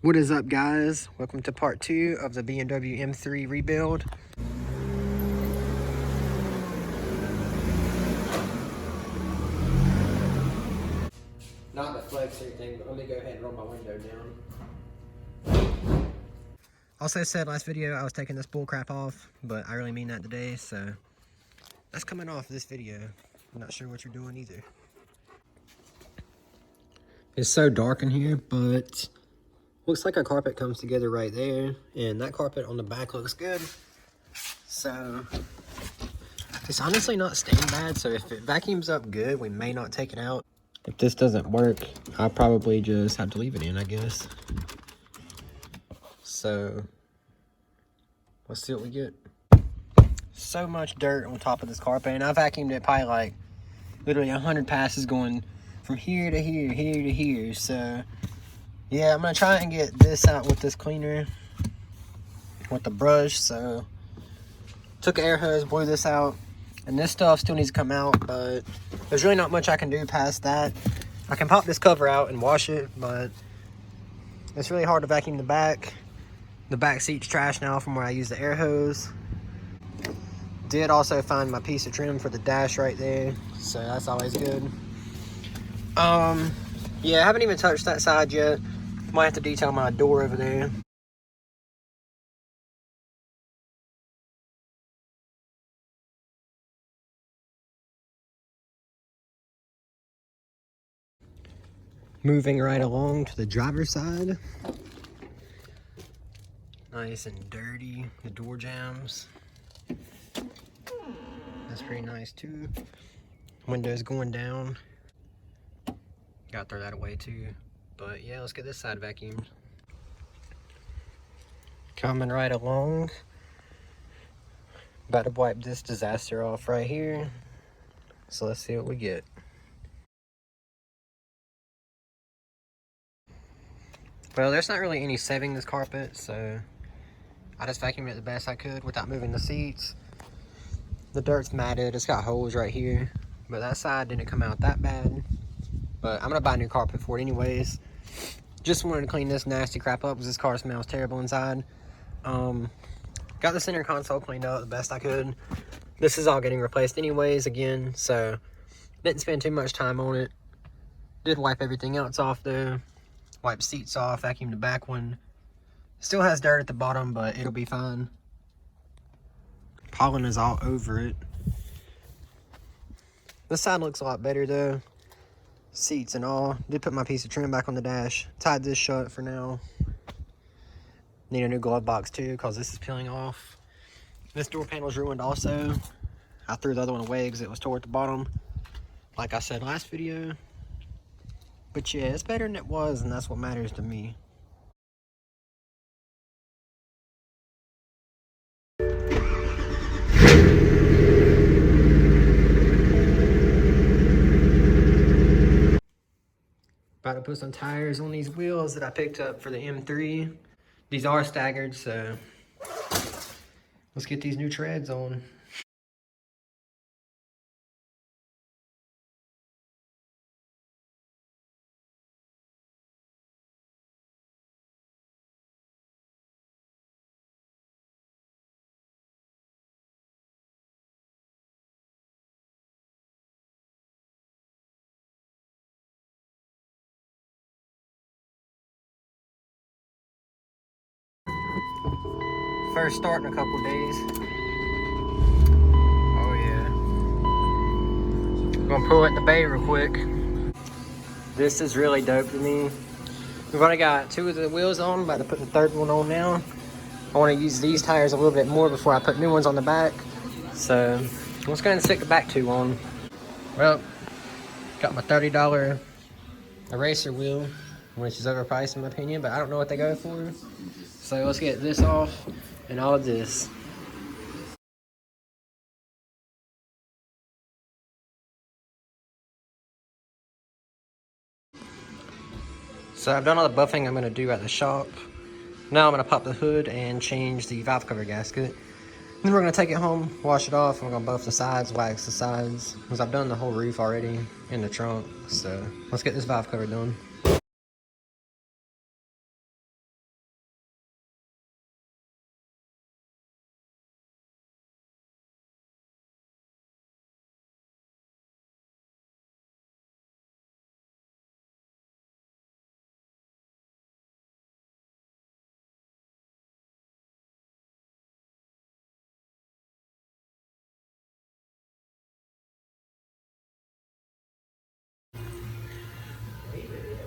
What is up, guys? Welcome to part 2 of the Bmw M3 rebuild. Not to flex or anything, but let me go ahead and roll my window down. Also said last video I was taking this bull crap off, but I really mean that today, so that's coming off this video. I'm not sure what you're doing either. It's so dark in here, but looks like our carpet comes together right there, and that carpet on the back looks good. So it's honestly not staying bad, so if it vacuums up good, we may not take it out. If this doesn't work, I'll probably just have to leave it in, I guess. So let's see what we get. So much dirt on top of this carpet, and I vacuumed it probably like literally 100 passes going from here to here, here to here. So yeah, I'm gonna try and get this out with this cleaner with the brush. So took an air hose, blew this out, and this stuff still needs to come out, but there's really not much I can do past that. I can pop this cover out and wash it, but it's really hard to vacuum the back. The back seat's trash now from where I used the air hose. Did also find my piece of trim for the dash right there, so that's always good. Yeah, I haven't even touched that side yet. Might have to detail my door over there. Moving right along to the driver's side. Nice and dirty, the door jambs. That's pretty nice too. Windows going down. Gotta throw that away too. But yeah, let's get this side vacuumed. Coming right along. About to wipe this disaster off right here. So let's see what we get. Well, there's not really any saving this carpet, so I just vacuumed it the best I could without moving the seats. The dirt's matted, it's got holes right here, but that side didn't come out that bad. But I'm gonna buy a new carpet for it anyways. Just wanted to clean this nasty crap up because this car smells terrible inside. Got the center console cleaned up the best I could. This is all getting replaced anyways again, so didn't spend too much time on it. Did wipe everything else off though. Wipe seats off, vacuum the back one. Still has dirt at the bottom, but it'll be fine. Pollen is all over it. This side looks a lot better though. Seats and all. Did put my piece of trim back on the dash. Tied this shut for now. Need a new glove box too, because this is peeling off. This door panel's ruined also. I threw the other one away because it was tore at the bottom, like I said last video. But yeah, it's better than it was, and that's what matters to me. About to put some tires on these wheels that I picked up for the M3. These are staggered, so let's get these new treads on. First start in a couple days. Oh yeah. Gonna pull it in the bay real quick. This is really dope to me. We've only got 2 of the wheels on, about to put the 3rd one on now. I want to use these tires a little bit more before I put new ones on the back. So let's go ahead and stick the back 2 on. Well, got my $30 eraser wheel, which is overpriced in my opinion, but I don't know what they go for. So let's get this off and all of this. So I've done all the buffing I'm going to do at the shop. Now I'm going to pop the hood and change the valve cover gasket. Then we're going to take it home, wash it off, and we're going to buff the sides, wax the sides, because I've done the whole roof already in the trunk. So let's get this valve cover done.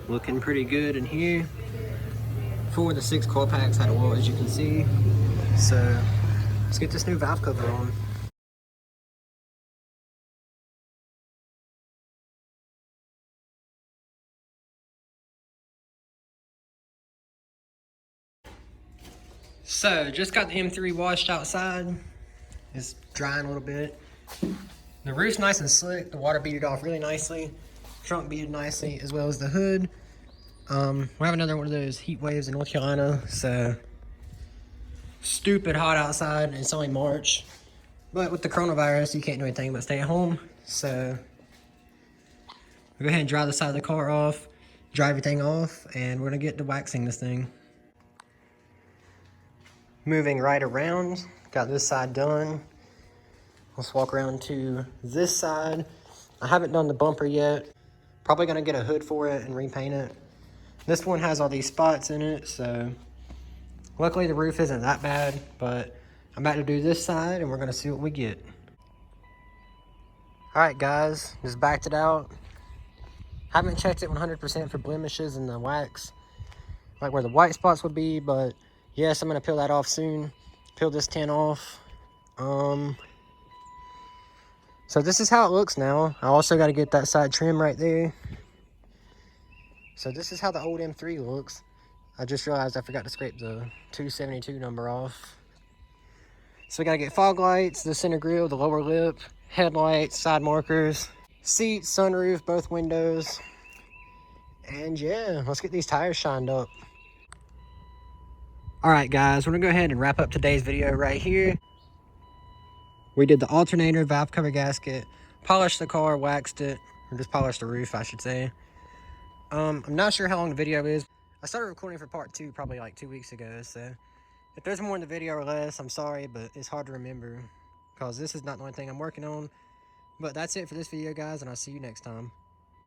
Looking pretty good in here. 4 of the 6 coil packs had oil, as you can see. So let's get this new valve cover on. So just got the M3 washed outside. It's drying a little bit. The roof's nice and slick. The water beaded off really nicely. Trunk beaded nicely, as well as the hood. We have another one of those heat waves in North Carolina, so stupid hot outside. It's only March, but with the coronavirus, you can't do anything but stay at home. So we'll go ahead and dry the side of the car off, dry everything off, and we're gonna get to waxing this thing. Moving right around, got this side done. Let's walk around to this side. I haven't done the bumper yet. Probably gonna get a hood for it and repaint it. This one has all these spots in it, so luckily the roof isn't that bad, but I'm about to do this side and we're gonna see what we get. All right, guys, just backed it out. Haven't checked it 100% for blemishes in the wax, like where the white spots would be, but yes, I'm gonna peel that off soon. Peel this tin off. So this is how it looks now. I also gotta get that side trim right there. So this is how the old M3 looks. I just realized I forgot to scrape the 272 number off. So we gotta get fog lights, the center grille, the lower lip, headlights, side markers, seats, sunroof, both windows. And yeah, let's get these tires shined up. All right, guys, we're gonna go ahead and wrap up today's video right here. We did the alternator, valve cover gasket, polished the car, waxed it, or just polished the roof, I should say. I'm not sure how long the video is. I started recording for part 2 probably like 2 weeks ago, so if there's more in the video or less, I'm sorry, but it's hard to remember because this is not the only thing I'm working on. But that's it for this video, guys, and I'll see you next time.